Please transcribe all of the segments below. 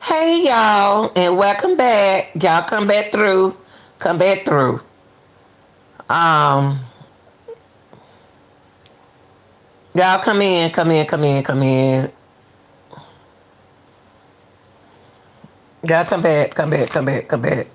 Hey y'all, and welcome back. Y'all come back through. Come back through. Um, y'all come in, come in, come in, come in. Y'all come back, come back, come back, come back.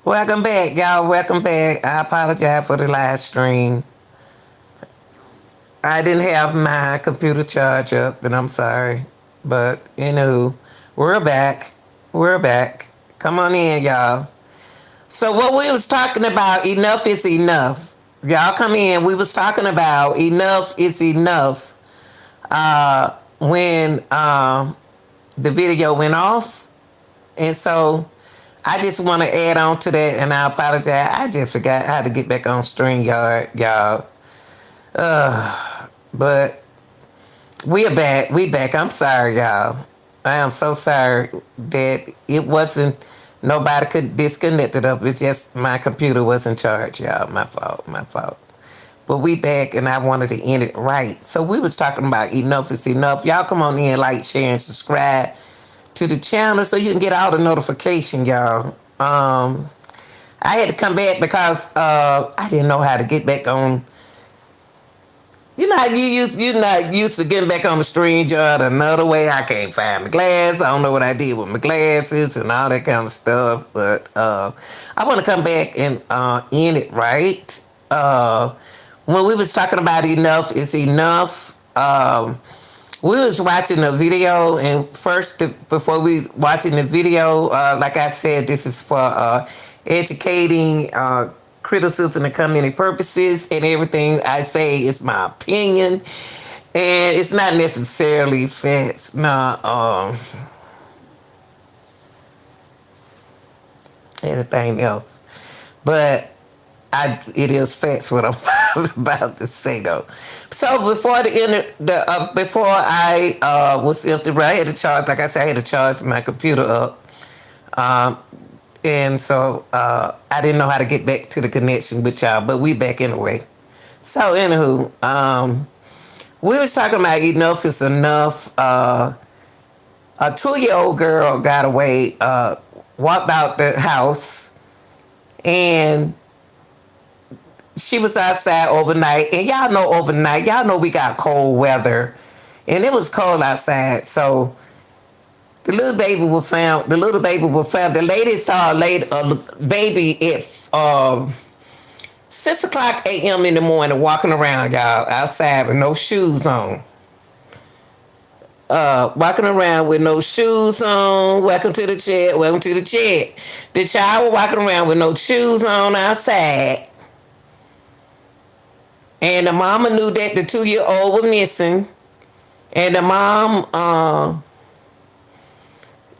Welcome back, y'all. Welcome back. I apologize for the live stream. I didn't have my computer charge up, and I'm sorry. But we're back. We're back. Come on in, y'all. So what we was talking about, enough is enough. Y'all come in. We was talking about enough is enough. When the video went off, and so I just want to add on to that, and I apologize. I just forgot how to get back on StreamYard, y'all. But we are back. We back. I'm sorry, y'all. I am so sorry that it wasn't. Nobody could disconnect it up. It's just my computer was in charge, y'all. My fault. My fault. But we back, and I wanted to end it right. So we was talking about enough is enough. Y'all come on in, like, share, and subscribe to the channel so you can get all the notification, y'all. I had to come back because I didn't know how to get back on. You know how you're not used to getting back on the stream, y'all. Another way, I can't find my glass. I don't know what I did with my glasses and all that kind of stuff. But I want to come back and end it right. When we was talking about enough is enough, we was watching a video, and before we watching the video, like I said, this is for educating, criticism and community purposes, and everything I say is my opinion, and it's not necessarily facts. No, anything else, but it is facts what I'm about to say though. So before I was empty, I had to charge. Like I said, I had to charge my computer up, and so I didn't know how to get back to the connection with y'all. But we back anyway. So anywho, we was talking about enough is enough. A 2-year-old girl got away, walked out the house, and she was outside overnight, and y'all know overnight, y'all know we got cold weather, and it was cold outside. So the little baby was found. The lady saw a baby at 6:00 a.m. in the morning walking around, y'all, outside with no shoes on. Walking around with no shoes on. Welcome to the chat. Welcome to the chat. The child was walking around with no shoes on outside. And the mama knew that the 2-year-old was missing. And the mom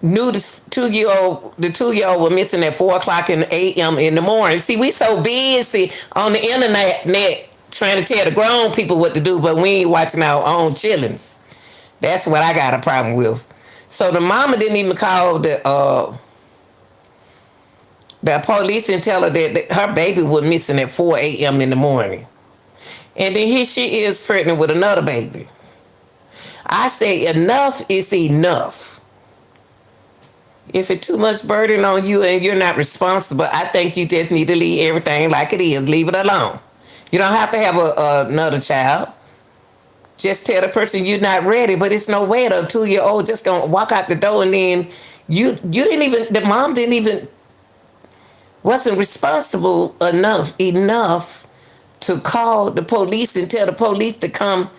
knew the 2-year-old was missing at 4:00 a.m. in the morning. See, we so busy on the internet trying to tell the grown people what to do, but we ain't watching our own chillings. That's what I got a problem with. So the mama didn't even call the police and tell her that her baby was missing at 4 a.m. in the morning. And then here she is pregnant with another baby. I say enough is enough. If it's too much burden on you and you're not responsible, I think you just need to leave everything like it is. Leave it alone. You don't have to have another child. Just tell the person you're not ready, but it's no way the 2-year-old just gonna walk out the door, and then the mom wasn't responsible enough to call the police and tell the police to come,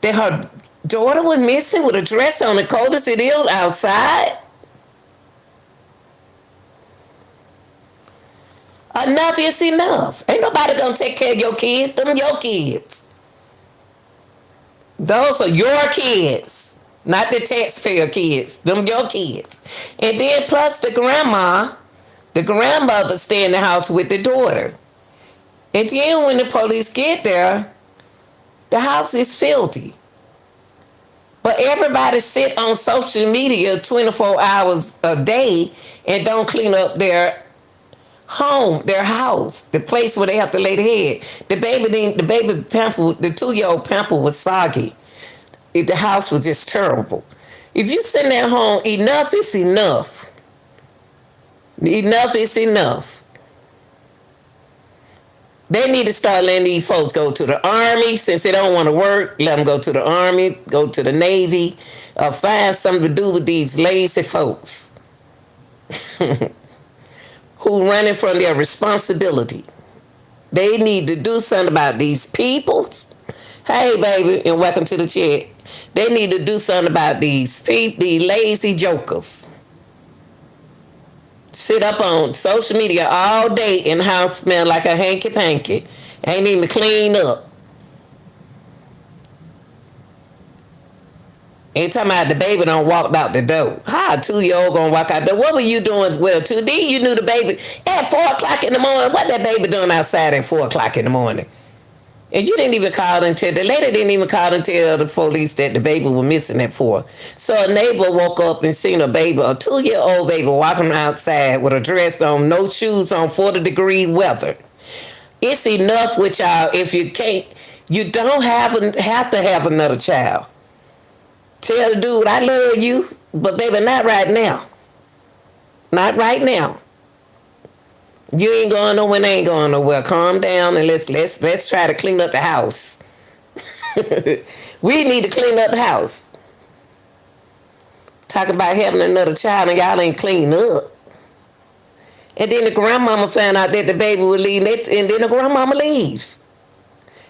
that her daughter was missing with a dress on, the coldest it is outside. Enough is enough. Ain't nobody gonna take care of your kids. Them your kids. Those are your kids, not the taxpayer kids. Them your kids. And then plus the grandmother stay in the house with the daughter. And then when the police get there, the house is filthy. But everybody sit on social media 24 hours a day and don't clean up their home, their house, the place where they have to lay their head. The baby pamper, the 2-year-old pamper was soggy. The house was just terrible. If you send that home, enough is enough. Enough is enough. They need to start letting these folks go to the Army. Since they don't want to work, let them go to the Army, go to the Navy, or find something to do with these lazy folks who running from their responsibility. They need to do something about these people. Hey, baby, and welcome to the chat. They need to do something about these people, these lazy jokers. Sit up on social media all day and house smell like a hanky-panky. Ain't even clean up. Ain't talking about the baby done walked out the door. How a 2-year-old gonna walk out the door? What were you doing with a 2D? You knew the baby at 4 o'clock in the morning. What that baby doing outside at 4 o'clock in the morning? And you didn't even call until, the lady didn't even call and tell the police that the baby was missing at 4. So a neighbor woke up and seen a baby, a 2-year-old baby walking outside with a dress on, no shoes on, 40-degree weather. It's enough with y'all. If you can't, you don't have to have another child. Tell the dude, I love you, but baby, not right now. Not right now. You ain't going nowhere, ain't going nowhere. Calm down and let's try to clean up the house. We need to clean up the house. Talk about having another child and y'all ain't clean up. And then the grandmama found out that the baby would leave, and then the grandmama leaves.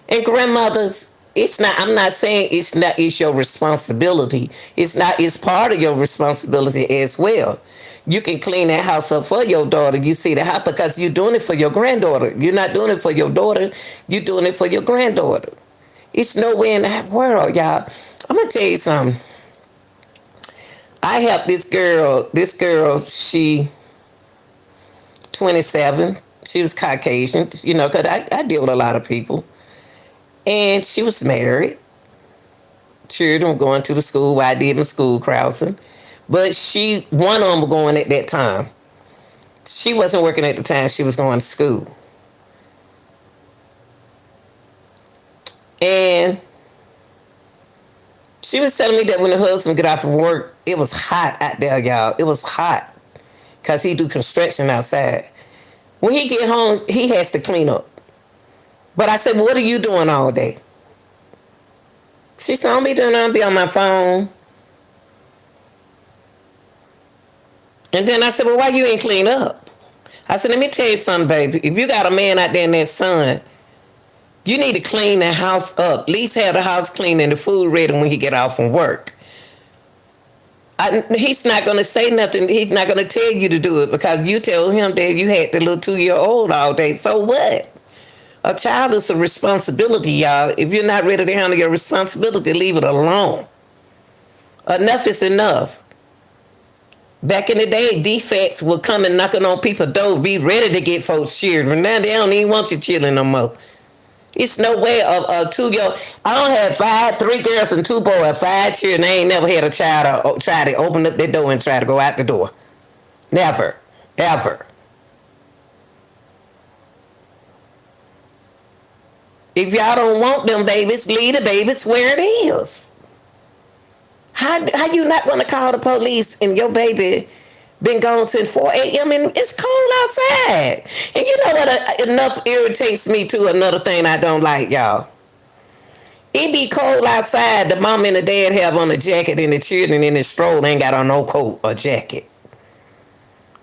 And grandmothers, I'm not saying it's your responsibility. It's part of your responsibility as well. You can clean that house up for your daughter. You see the house because you're doing it for your granddaughter. You're not doing it for your daughter. You're doing it for your granddaughter. It's nowhere in that world, y'all. I'm going to tell you something. I helped this girl, she 27. She was Caucasian, because I deal with a lot of people. And she was married. Children going to the school where I did my school crossing. But one of them was going at that time. She wasn't working at the time. She was going to school. And she was telling me that when the husband got off of work, it was hot out there, y'all. It was hot because he do construction outside. When he get home, he has to clean up. But I said, well, what are you doing all day? She said, I'll be on my phone. And then I said, well, why you ain't clean up? I said, let me tell you something, baby. If you got a man out there and that son, you need to clean the house up. At least have the house clean and the food ready when he get off from work. He's not going to say nothing. He's not going to tell you to do it because you tell him that you had the little 2-year-old all day. So what? A child is a responsibility, y'all. If you're not ready to handle your responsibility, leave it alone. Enough is enough. Back in the day, defects would come and knocking on people's door, be ready to get folks children. Now they don't even want your children no more. It's no way of a 2-year-old. I don't have 3 girls and 2 boys, 5 children. I ain't never had a child try to open up their door and try to go out the door. Never, ever. If y'all don't want them babies, leave the babies where it is. How you not going to call the police and your baby been gone since 4 a.m. and it's cold outside? And you know what enough irritates me too, another thing I don't like, y'all. It be cold outside, the mom and the dad have on a jacket and the children in the stroll ain't got on no coat or jacket.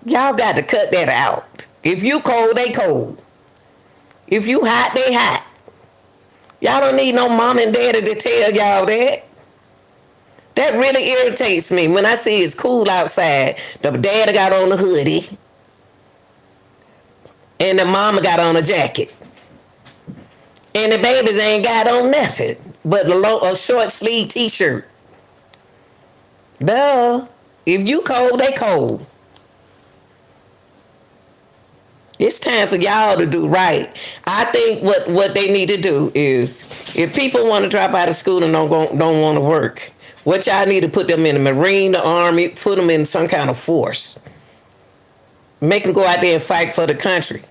Y'all got to cut that out. If you cold, they cold. If you hot, they hot. Y'all don't need no mom and daddy to tell y'all that. That really irritates me when I see it's cool outside. The dad got on a hoodie and the mama got on a jacket. And the babies ain't got on nothing but a short sleeve t-shirt. Duh. If you cold, they cold. It's time for y'all to do right. I think what they need to do is, if people want to drop out of school and don't want to work, what y'all need to put them in the Marine, the Army, put them in some kind of force. Make them go out there and fight for the country.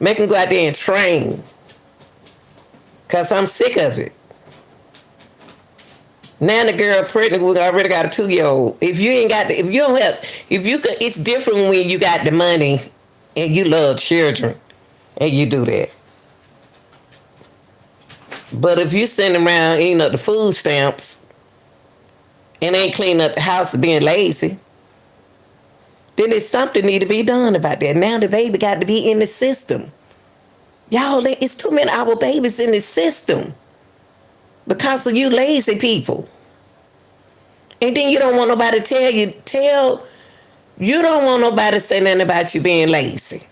Make them go out there and train. Because I'm sick of it. Now the girl pregnant, we already got a 2-year-old. If you ain't got, if you don't have, if you could, it's different when you got the money and you love children and you do that. But if you send around eating up the food stamps and ain't cleaning up the house and being lazy, then there's something need to be done about that. Now the baby got to be in the system. Y'all, it's too many of our babies in the system because of you lazy people. And then you don't want nobody to you don't want nobody to say nothing about you being lazy.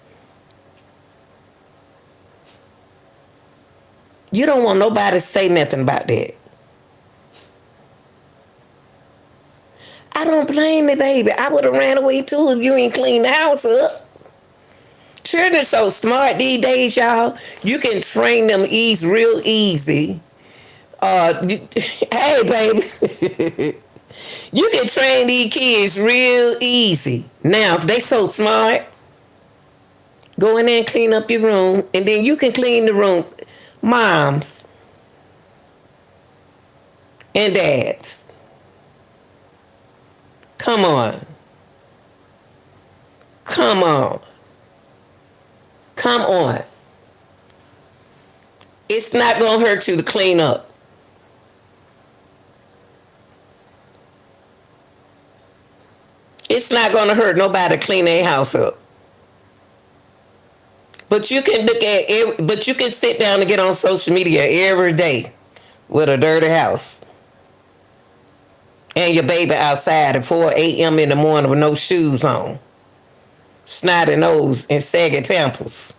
You don't want nobody to say nothing about that. I don't blame the baby. I would have ran away too if you ain't cleaned the house up. Children are so smart these days, y'all. You can train them real easy. Hey, baby. You can train these kids real easy. Now, they so smart. Go in there and clean up your room, and then you can clean the room. Moms and dads, come on. Come on. Come on. It's not going to hurt you to clean up. It's not going to hurt nobody to clean their house up. But you can but you can sit down and get on social media every day with a dirty house. And your baby outside at 4 a.m. in the morning with no shoes on. Snotty nose and saggy pampers.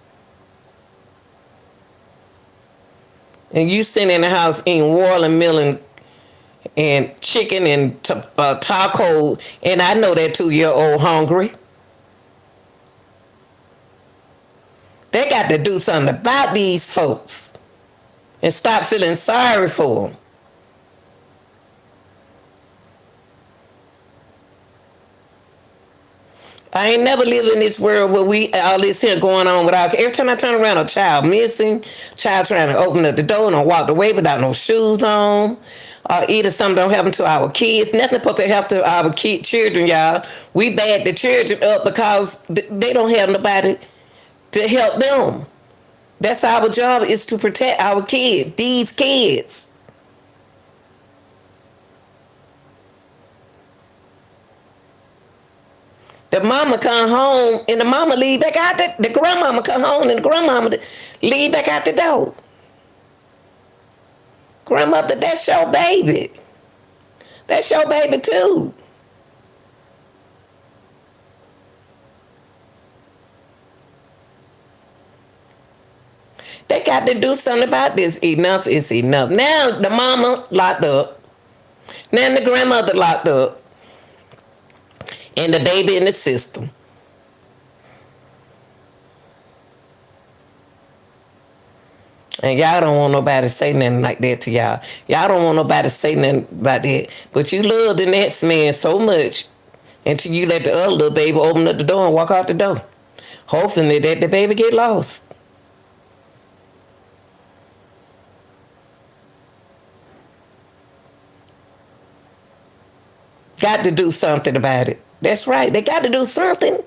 And you sitting in the house eating watermelon and chicken and taco. And I know that 2-year-old hungry. They got to do something about these folks and stop feeling sorry for them. I ain't never lived in this world where all this here going on without. Every time I turn around, a child missing, child trying to open up the door and walk away without no shoes on. Either something don't happen to our kids. Nothing supposed to happen to our children, y'all. We bad the children up because they don't have nobody to help them. That's our job, is to protect our kids, these kids. The mama come home and the mama leave back out the grandmama come home and the grandmama leave back out the door. Grandmother, that's your baby. That's your baby too. They got to do something about this. Enough is enough. Now the mama locked up. Now the grandmother locked up. And the baby in the system. And y'all don't want nobody to say nothing like that to y'all. Y'all don't want nobody to say nothing about that. But you love the next man so much until you let the other little baby open up the door and walk out the door. Hoping that the baby get lost. Got to do something about it. That's right. They got to do something.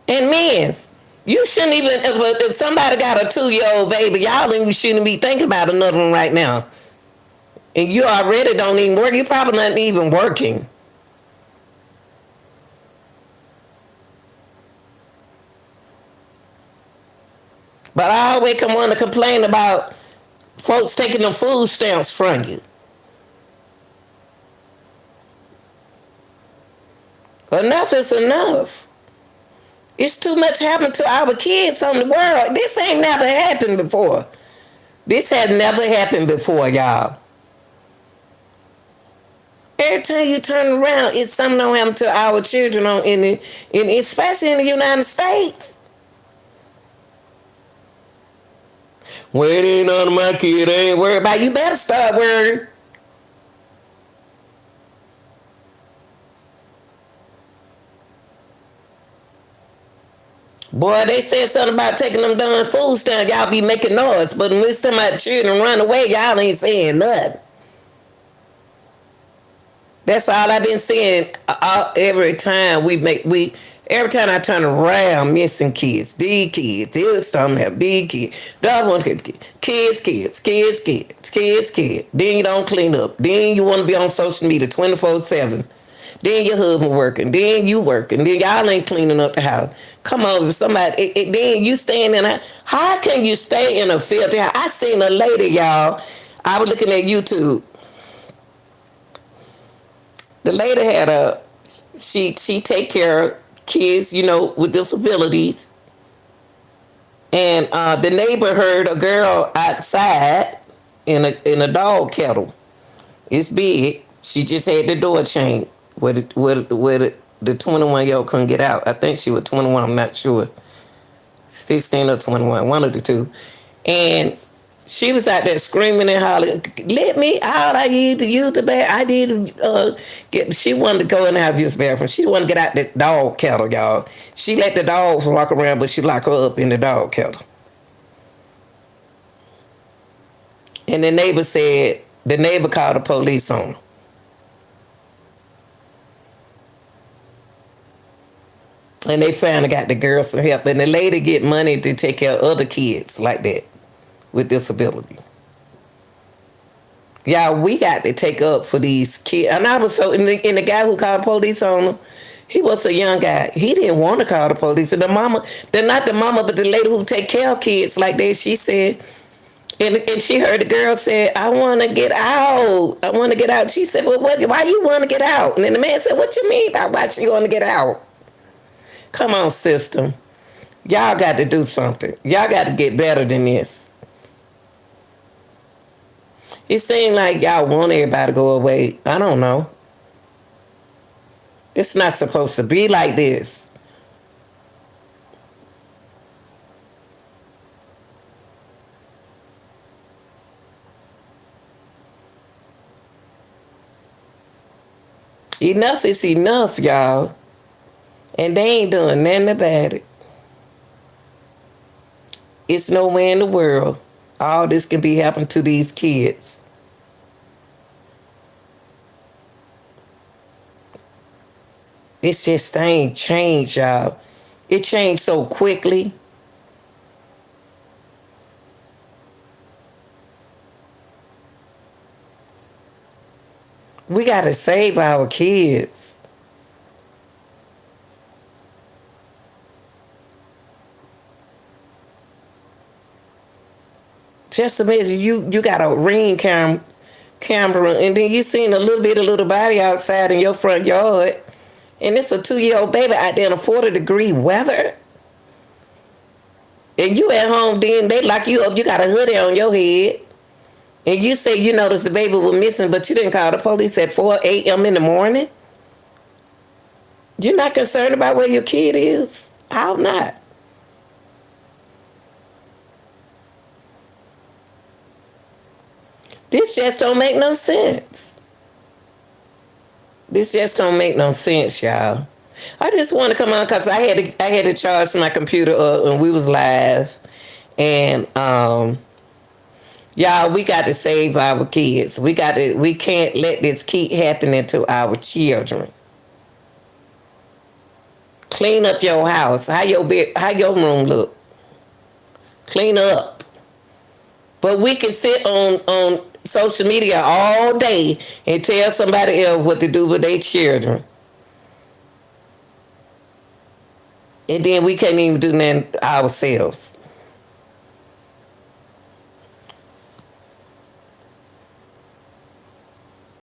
And men, you shouldn't even, if somebody got a 2-year-old baby, y'all even shouldn't be thinking about another one right now. And you already don't even work. You're probably not even working. But I always come on to complain about folks taking the food stamps from you. Enough is enough. It's too much happening to our kids on the world. This ain't never happened before. This had never happened before, y'all. Every time you turn around, it's something don't happen to our children especially in the United States. Well, it ain't none of my kid. I ain't worried about. You better start worrying. Boy, they said something about taking them darn foods down. Y'all be making noise, but when it's talking about children run away, y'all ain't saying nothing. That's all I've been saying. Every time every time I turn around, missing kids, these kids, this something have these kids, the other one's kids. Then you don't clean up. Then you want to be on social media 24/7. Then your husband working. Then you working. Then y'all ain't cleaning up the house. Come on, if somebody. Then you staying in a. How can you stay in a filthy house? I seen a lady, y'all. I was looking at YouTube. The lady had she take care of kids, with disabilities. And the neighbor heard a girl outside in a dog kennel. It's big. She just had the door chained where the 21-year-old couldn't get out. I think she was 21, I'm not sure. 16 or 21, one of the two. And she was out there screaming and hollering, let me out, I need to use the bathroom. I need to she wanted to go in the house use the bathroom. She wanted to get out the dog kennel, y'all. She let the dogs walk around, but she locked her up in the dog kennel. And the neighbor called the police on her. And they finally got the girl some help. And the lady get money to take care of other kids like that with disability. Y'all, we got to take up for these kids. And I was and the guy who called the police on him, he was a young guy. He didn't want to call the police. And not the mama, but the lady who take care of kids like that, she said, and she heard the girl say, I want to get out. I want to get out. She said, well, why you want to get out? And then the man said, what you mean by why she want to get out? Come on, system. Y'all got to do something. Y'all got to get better than this. It seems like y'all want everybody to go away. I don't know. It's not supposed to be like this. Enough is enough, y'all. And they ain't doing nothing about it. It's nowhere in the world all this can be happening to these kids. It's just ain't changed, y'all. It changed so quickly. We got to save our kids. Just imagine you got a ring camera and then you seen a little body outside in your front yard, and it's a 2-year-old baby out there in a 40-degree weather. And you at home, then they lock you up, you got a hoodie on your head, and you say you noticed the baby was missing, but you didn't call the police at 4 a.m. in the morning? You're not concerned about where your kid is? How not? This just don't make no sense. This just don't make no sense, y'all. I just want to come on because I had to charge my computer up and we was live. And y'all, we got to save our kids. We can't let this keep happening to our children. Clean up your house. How your room look? Clean up. But we can sit on social media all day and tell somebody else what to do with their children. And then we can't even do nothing ourselves.